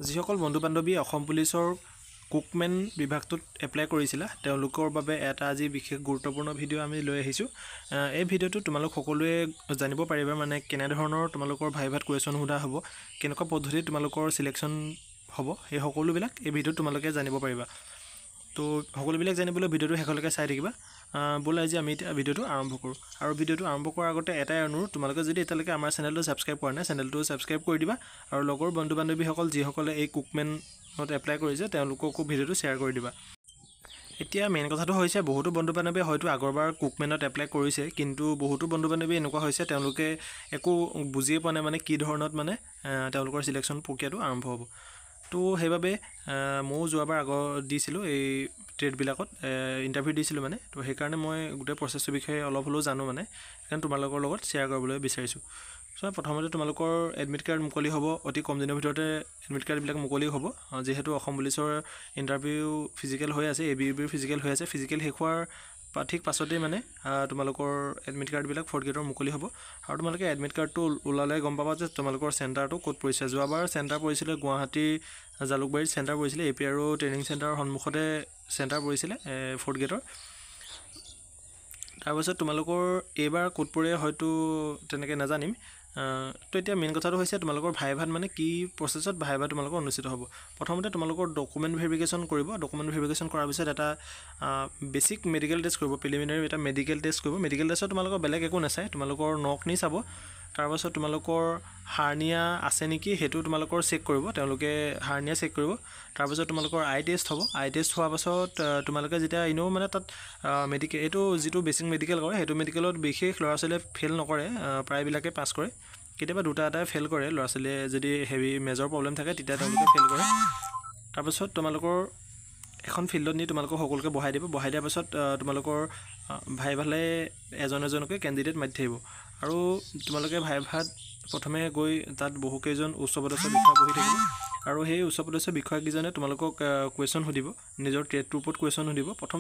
যিসকল বন্ধু বান্ধৱী অসম পুলিচৰ কুকমেন বিভাগটোত এপ্লাই কৰিছিলা তেওঁলোকৰ বাবে এটা আজি বিশেষ গুৰুত্বপূৰ্ণ ভিডিঅ' আমি লৈ আহিছোঁ। এই ভিডিঅ'টো তোমালোক সকলোৱে জানিব পাৰিবা মানে কেনেধৰণৰ তোমালোকৰ ভাইভাত কুৱেশ্যন সোধা হ'ব, কেনেকুৱা পদ্ধতিত তোমালোকৰ সিলেকশ্যন হ'ব, এই সকলোবিলাক এই ভিডিঅ'ত তোমালোকে জানিব পাৰিবা। তো সকলোবিলাক জানিবলৈ ভিডিঅ'টো শেষলৈকে চাই থাকিবা। ব'লা আজি আমি এতিয়া ভিডিঅ'টো আৰম্ভ কৰোঁ। আৰু ভিডিঅ'টো আৰম্ভ কৰাৰ আগতে এটাই অনুৰোধ, তোমালোকে যদি এতিয়ালৈকে আমাৰ চেনেলটো ছাবস্ক্ৰাইব কৰা নাই চেনেলটো ছাবস্ক্ৰাইব কৰি দিবা আৰু লগৰ বন্ধু বান্ধৱীসকল যিসকলে এই কুকমেনত এপ্লাই কৰিছে তেওঁলোককো ভিডিঅ'টো শ্বেয়াৰ কৰি দিবা। এতিয়া মেইন কথাটো হৈছে বহুতো বন্ধু বান্ধৱীয়ে হয়তো আগৰবাৰ কুকমেনত এপ্লাই কৰিছে, কিন্তু বহুতো বন্ধু বান্ধৱী এনেকুৱা হৈছে তেওঁলোকে একো বুজিয়ে পোৱা নাই মানে কি ধৰণত মানে তেওঁলোকৰ সিলেকশ্যন প্ৰক্ৰিয়াটো আৰম্ভ হ'ব। তো সেইবাবে ময়ো যোৱাবাৰ দিছিলোঁ এই ট্ৰেডবিলাকত ইণ্টাৰভিউ দিছিলোঁ মানে, তো সেইকাৰণে মই গোটেই প্ৰচেছটোৰ বিষয়ে অলপ হ'লেও জানো মানে, সেইকাৰণে তোমালোকৰ লগত শ্বেয়াৰ কৰিবলৈ বিচাৰিছোঁ। চ' প্ৰথমতে তোমালোকৰ এডমিট কাৰ্ড মুকলি হ'ব, অতি কম দিনৰ ভিতৰতে এডমিট কাৰ্ডবিলাক মুকলি হ'ব। যিহেতু অসম পুলিচৰ ইণ্টাৰভিউ ফিজিকেল হৈ আছে, ABUBৰ ফিজিকেল হৈ আছে, ফিজিকেল শেষ হোৱাৰ ঠিক পাছতেই মানে তোমালোকৰ এডমিট কাৰ্ডবিলাক 4th গ্ৰেডৰ মুকলি হ'ব। আৰু তোমালোকে এডমিট কাৰ্ডটো ওলালে গম পাবা যে তোমালোকৰ চেণ্টাৰটো ক'ত পৰিছে। যোৱাবাৰ চেণ্টাৰ পৰিছিলে গুৱাহাটীৰ জালুকবাৰীত চেণ্টাৰ পৰিছিলে, APRO ট্ৰেইনিং চেণ্টাৰৰ সন্মুখতে চেণ্টাৰ পৰিছিলে 4th গ্ৰেডৰ। তাৰপাছত তোমালোকৰ এইবাৰ ক'ত পৰে হয়তো তেনেকৈ নাজানিম। তো এতিয়া মেইন কথাটো হৈছে তোমালোকৰ ভাইভাত মানে কি প্ৰচেছত ভাইভা তোমালোকৰ অনুষ্ঠিত হ'ব। প্ৰথমতে তোমালোকৰ ডকুমেণ্ট ভেৰিফিকেশ্যন কৰিব। ডকুমেণ্ট ভেৰিফিকেশ্যন কৰাৰ পিছত এটা বেছিক মেডিকেল টেষ্ট কৰিব, প্ৰিলিমিনাৰী এটা মেডিকেল টেষ্ট কৰিব। মেডিকেল টেষ্টত তোমালোকৰ বেলেগ একো নাচায়, তোমালোকৰ নখ নি চাব। তাৰপাছত তোমালোকৰ হাৰ্নিয়া আছে নেকি সেইটো তোমালোকৰ চেক কৰিব, তেওঁলোকে হাৰ্নিয়া চেক কৰিব। তাৰপাছত তোমালোকৰ আই টেষ্ট হ'ব। আই টেষ্ট হোৱাৰ পাছত তোমালোকে যেতিয়া এনেও মানে তাত এইটো যিটো বেছিক মেডিকেল কৰে সেইটো মেডিকেলত বিশেষ ল'ৰা ছোৱালীয়ে ফেইল নকৰে, প্ৰায়বিলাকে পাছ কৰে। কেতিয়াবা দুটা এটাই ফেইল কৰে, ল'ৰা ছোৱালীয়ে যদি হেভি মেজৰ প্ৰব্লেম থাকে তেতিয়া তেওঁলোকে ফেইল কৰে। তাৰপাছত তোমালোকৰ এখন ফিল্ডত নি তোমালোকক সকলোকে বহাই দিব। বহাই দিয়াৰ পাছত তোমালোকৰ ভাইভালে এজন এজনকৈ কেণ্ডিডেট মাতি থাকিব। আৰু তোমালোকে ভাইভাত প্ৰথমে গৈ তাত বহুকেইজন উচ্চপদস্থ বিষয়া বহি থাকিব, আৰু সেই উচ্চপদস্থ বিষয়াকেইজনে তোমালোকক কুৱেশ্যন সুধিব, নিজৰ ট্ৰেডটোৰ ওপৰত কুৱেশ্যন সুধিব। প্ৰথম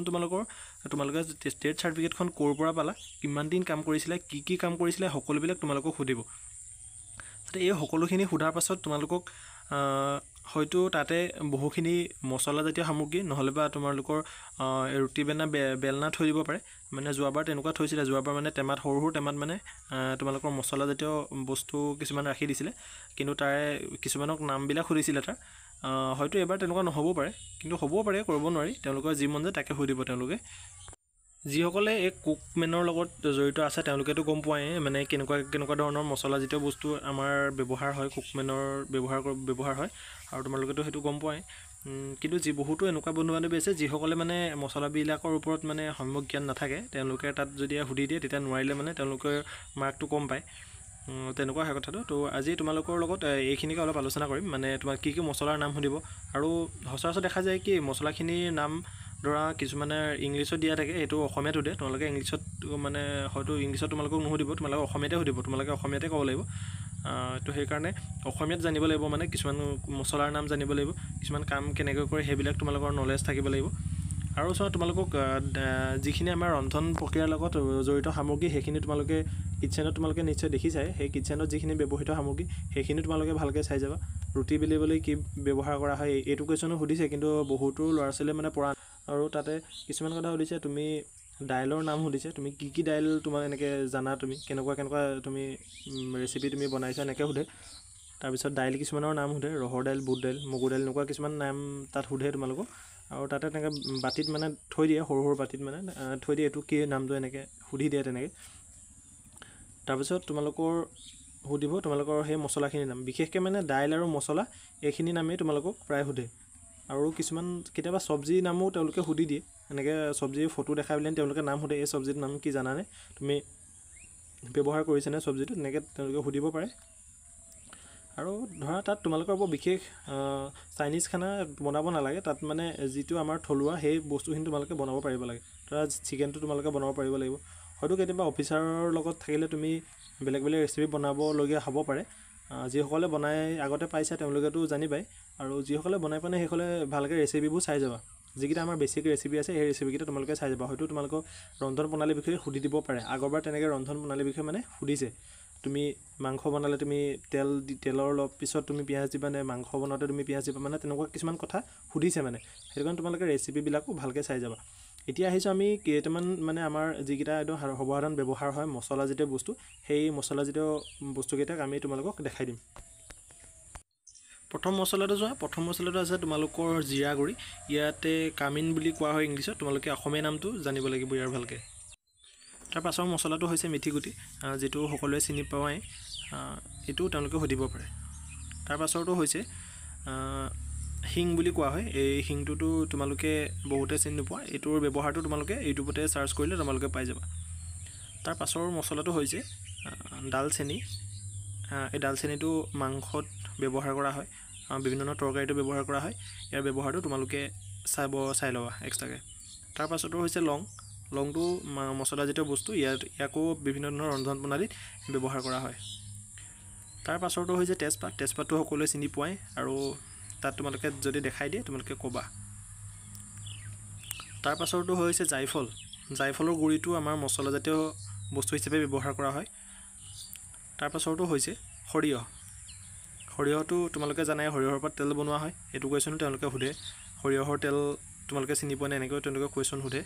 তোমালোকে ট্ৰেড চাৰ্টিফিকেটখন ক'ৰ পৰা পালা, কিমান দিন কাম কৰিছিলে, কি কাম কৰিছিলে, সকলোবিলাক তোমালোকক সুধিব। এই সকলোখিনি সোধাৰ পাছত তোমালোকক হয়তো তাতে বহুখিনি মছলাজাতীয় সামগ্ৰী নহ'লে বা তোমালোকৰ ৰুটি বেলনা থৈ দিব পাৰে। মানে যোৱাবাৰ তেনেকুৱা থৈছিলে, যোৱাবাৰ মানে টেমাত সৰু সৰু টেমাত মানে তোমালোকৰ মছলাজাতীয় বস্তু কিছুমান ৰাখি দিছিলে, কিন্তু তাৰে কিছুমানক নামবিলাক সুধিছিলে তাৰ। হয়তো এবাৰ তেনেকুৱা নহ'বও পাৰে, কিন্তু হ'বও পাৰে, কৰিব নোৱাৰি, তেওঁলোকৰ যি মন যায় তাকে সুধিব তেওঁলোকে। যিসকলে এই কুকমেনৰ লগত জড়িত আছে তেওঁলোকেতো গম পোৱাই মানে কেনেকুৱা ধৰণৰ মছলাজাতীয় বস্তু আমাৰ ব্যৱহাৰ হয়, কুকমেনৰ ব্যৱহাৰ হয়, আৰু তোমালোকেতো সেইটো গম পোৱাই। কিন্তু বহুতো এনেকুৱা বন্ধু বান্ধৱী আছে যিসকলে মানে মছলাবিলাকৰ ওপৰত মানে সম্যক জ্ঞান নাথাকে, তেওঁলোকে তাত যদি সুধি দিয়ে তেতিয়া নোৱাৰিলে মানে তেওঁলোকে মাৰ্কটো কম পায়, তেনেকুৱা হয় কথাটো। তো আজি তোমালোকৰ লগত এইখিনিকে অলপ আলোচনা কৰিম, মানে তোমাক কি মছলাৰ নাম সুধিব। আৰু সচৰাচৰ দেখা যায় কি মছলাখিনিৰ নাম ধৰা কিছুমানে ইংলিছত দিয়া থাকে, সেইটো অসমীয়াত সোধে। তোমালোকে ইংলিছত মানে হয়তো ইংলিছত তোমালোকক নুসুধিব, তোমালোকে অসমীয়াতে সুধিব, তোমালোকে অসমীয়াতে ক'ব লাগিব। তো সেইকাৰণে অসমীয়াত জানিব লাগিব, মানে কিছুমান মছলাৰ নাম জানিব লাগিব, কিছুমান কাম কেনেকৈ কৰে সেইবিলাক তোমালোকৰ নলেজ থাকিব লাগিব। আৰু ওচৰত তোমালোকক যিখিনি আমাৰ ৰন্ধন প্ৰক্ৰিয়াৰ লগত জড়িত সামগ্ৰী সেইখিনি তোমালোকে কিটচেনত তোমালোকে নিশ্চয় দেখিছাই, সেই কিটচেনত যিখিনি ব্যৱহৃত সামগ্ৰী সেইখিনি তোমালোকে ভালকৈ চাই যাবা। ৰুটি বেলিবলৈ কি ব্যৱহাৰ কৰা হয় এইটো কুৱেশ্যনো সুধিছে, কিন্তু বহুতো ল'ৰা ছোৱালীয়ে মানে পৰা। আৰু তাতে কিছুমান কথা সুধিছে, তুমি দাইলৰ নাম সুধিছে, তুমি কি দাইল তোমাৰ এনেকৈ জানা, তুমি কেনেকুৱা তুমি ৰেচিপি তুমি বনাইছা এনেকৈ সোধে। তাৰপিছত দাইল কিছুমানৰ নাম সোধে, ৰহৰ দাইল, বুট দাইল, মগু দাইল, এনেকুৱা কিছুমান নাম তাত সোধে তোমালোকক। আৰু তাতে তেনেকৈ বাতিত মানে থৈ দিয়ে, সৰু সৰু বাতিত মানে থৈ দিয়ে, এইটো কি নামটো এনেকৈ সুধি দিয়ে তেনেকৈ। তাৰপিছত তোমালোকৰ সুধিব তোমালোকৰ সেই মছলাখিনিৰ নাম, বিশেষকৈ মানে দাইল আৰু মছলা এইখিনি নামেই তোমালোকক প্ৰায় সোধে। আৰু কিছুমান কেতিয়াবা চব্জিৰ নামো তেওঁলোকে সুধি দিয়ে, এনেকৈ চব্জিৰ ফটো দেখাই পেলাই তেওঁলোকে নাম সোধে, এই চব্জিৰ নাম কি জানানে, তুমি ব্যৱহাৰ কৰিছেনে চব্জিটো, তেনেকৈ তেওঁলোকে সুধিব পাৰে। আৰু ধৰা তাত তোমালোকৰ বৰ বিশেষ চাইনিজ খানা বনাব নালাগে, তাত মানে যিটো আমাৰ থলুৱা সেই বস্তুখিনি তোমালোকে বনাব পাৰিব লাগে। ধৰা চিকেনটো তোমালোকে বনাব পাৰিব লাগিব। হয়তো কেতিয়াবা অফিচাৰৰ লগত থাকিলে তুমি বেলেগ ৰেচিপি বনাবলগীয়া হ'ব পাৰে। যিসকলে বনাই আগতে পাইছে তেওঁলোকেতো জানিবাই, আৰু যিসকলে বনাই পোৱা নাই সেইসকলে ভালকৈ ৰেচিপিবোৰ চাই যাবা। যিকেইটা আমাৰ বেছিক ৰেচিপি আছে সেই ৰেচিপিকেইটা তোমালোকে চাই যাবা। হয়তো তোমালোকক ৰন্ধন প্ৰণালীৰ বিষয়ে সুধি দিব পাৰে, আগৰবাৰ তেনেকৈ ৰন্ধন প্ৰণালীৰ বিষয়ে মানে সুধিছে। তুমি মাংস বনালে তুমি তেলৰ অলপ পিছত তুমি পিঁয়াজ দিবা নে মাংস বনাওঁতে তুমি পিঁয়াজ দিবা মানে তেনেকুৱা কিছুমান কথা সুধিছে মানে সেইটো কাৰণে তোমালোকে ৰেচিপিবিলাকো ভালকৈ চাই যাবা এতিয়া আহিছোঁ আমি কেইটামান মানে আমাৰ যিকেইটা একদম সৰ্বসাধাৰণ ব্যৱহাৰ হয় মছলাজাতীয় বস্তু সেই মছলাজাতীয় বস্তুকেইটাক আমি তোমালোকক দেখাই দিম প্ৰথম মছলাটো আছে তোমালোকৰ জিৰা গুড়ি ইয়াতে কামিন বুলি কোৱা হয় ইংলিছত তোমালোকে অসমীয়া নামটো জানিব লাগিব ইয়াৰ ভালকৈ তাৰ পাছৰ মছলাটো হৈছে মেথিগুটি যেটো সকলোৱে চিনি পাওঁই এটো তেওঁলোকে সুধিব পাৰে তাৰ পাছৰটো হৈছে হিং বুলি কোৱা হয় এই হিংটোতো তোমালোকে বহুতে চিনি নোপোৱা এটোৰ ব্যৱহাৰটো তোমালোকে ইউটিউবতে সাৰ্চ কৰিলে তোমালোকে পাই যাবা তাৰ পাছৰ মছলাটো হৈছে ডালচেনি এই ডালচেনিটো মাংসত ব্যৱহাৰ কৰা হয় বিভিন্ন ধৰণৰ তৰকাৰীটো ব্যৱহাৰ কৰা হয় ইয়াৰ ব্যৱহাৰটো তোমালোকে চাই লবা এক্সট্ৰাকৈ তাৰ পাছৰটো হৈছে লংটো মছলাজাতীয় বস্তু ইয়াকো বিভিন্ন ধৰণৰ ৰন্ধন প্ৰণালীত ব্যৱহাৰ কৰা হয় তাৰ পাছৰটো হৈছে তেজপাতটো সকলোৱে চিনি পোৱাই আৰু তাত তোমালোকে যদি দেখাই দিয়ে তোমালোকে ক'বা তাৰ পাছৰটো হৈছে জায়ফলৰ গুড়িটো আমাৰ মছলাজাতীয় বস্তু হিচাপে ব্যৱহাৰ কৰা হয় তাৰ পাছৰটো হৈছে সৰিয়হটো তোমালোকে জানাই সৰিয়হৰ পৰা তেল বনোৱা হয় এইটো কোৱেশ্যনো তেওঁলোকে সোধে সৰিয়হৰ তেল তোমালোকে চিনি পোৱা নে এনেকৈ তেওঁলোকে কোৱেশ্যন সোধে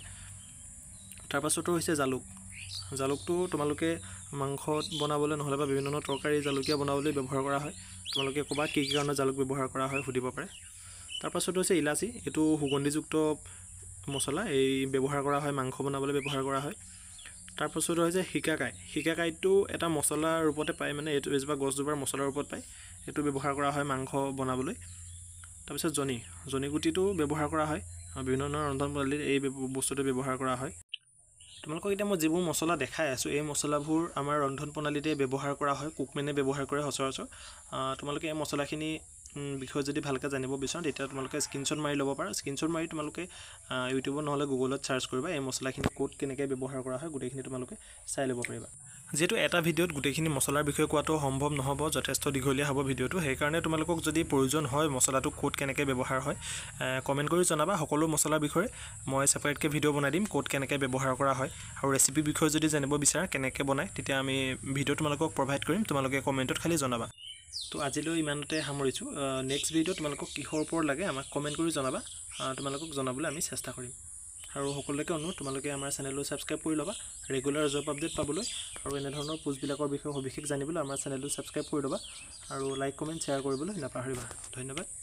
তাৰ পাছৰটো হৈছে জালুকটো তোমালোকে মাংসত বনাবলৈ নহ'লে বা বিভিন্ন ধৰণৰ তৰকাৰী জালুকীয়া বনাবলৈ ব্যৱহাৰ কৰা হয় তোমালোকে ক'বা কি কাৰণে জালুক ব্যৱহাৰ কৰা হয় সুধিব পাৰে তাৰ পাছৰটো হৈছে ইলাচি এইটো সুগন্ধিযুক্ত মছলা এই ব্যৱহাৰ কৰা হয় মাংস বনাবলৈ ব্যৱহাৰ কৰা হয় তাৰ পাছৰটো হৈছে শিকাকাইটো এটা মছলাৰ ৰূপতে পায় মানে এইটো এজোপা গছজোপাৰ মছলাৰ ৰূপত পায় এইটো ব্যৱহাৰ কৰা হয় মাংস বনাবলৈ তাৰপিছত জনি গুটিটো ব্যৱহাৰ কৰা হয় বিভিন্ন ধৰণৰ ৰন্ধন প্ৰণালীত এই বস্তুটো ব্যৱহাৰ কৰা হয় তোমালোকক এতিয়া মই যিবোৰ মছলা দেখাই আছোঁ এই মছলাবোৰ আমাৰ ৰন্ধন প্ৰণালীতে ব্যৱহাৰ কৰা হয় কুকমেনে ব্যৱহাৰ কৰে সচৰাচৰ তোমালোকে এই মছলাখিনি বিষয়ে যদি ভালকৈ জানিব বিচাৰা তেতিয়া তোমালোকে স্ক্ৰীনশ্বট মাৰি ল'ব পাৰা স্ক্ৰীনশ্বট মাৰি তোমালোকে ইউটিউবত নহ'লে গুগলত চাৰ্চ কৰিবা এই মছলাখিনি ক'ত কেনেকৈ ব্যৱহাৰ কৰা হয় গোটেইখিনি তোমালোকে চাই ল'ব পাৰিবা যেহেতু এটা ভিডিঅ'ত গোটেইখিনি মছলাৰ বিষয়ে কোৱাটো সম্ভৱ নহ'ব যথেষ্ট দীঘলীয়া হ'ব ভিডিঅ'টো সেইকাৰণে তোমালোকক যদি প্ৰয়োজন হয় মছলাটো ক'ত কেনেকৈ ব্যৱহাৰ হয় কমেণ্ট কৰি জনাবা সকলো মছলাৰ বিষয়ে মই ছেপাৰেটকৈ ভিডিঅ' বনাই দিম ক'ত কেনেকৈ ব্যৱহাৰ কৰা হয় আৰু ৰেচিপি বিষয়ে যদি জানিব বিচাৰা কেনেকৈ বনায় তেতিয়া আমি ভিডিঅ' তোমালোকক প্ৰভাইড কৰিম তোমালোকে কমেণ্টত খালি জনাবা তো আজিলৈ ইমানতে সামৰিছোঁ নেক্সট ভিডিঅ' তোমালোকক কিহৰ ওপৰত লাগে আমাক কমেণ্ট কৰি জনাবা তোমালোকক জনাবলৈ আমি চেষ্টা কৰিম আৰু সকলোকে অনুৰোধ তোমালোকে আমাৰ চেনেলটো ছাবস্ক্ৰাইব কৰি ল'বা ৰেগুলাৰ জব আপডেট পাবলৈ আৰু এনেধৰণৰ পোষ্টবিলাকৰ বিষয়ে সবিশেষ জানিবলৈ আমাৰ চেনেলটো ছাবস্ক্ৰাইব কৰি ল'বা আৰু লাইক কমেণ্ট শ্বেয়াৰ কৰিবলৈ নাপাহৰিবা ধন্যবাদ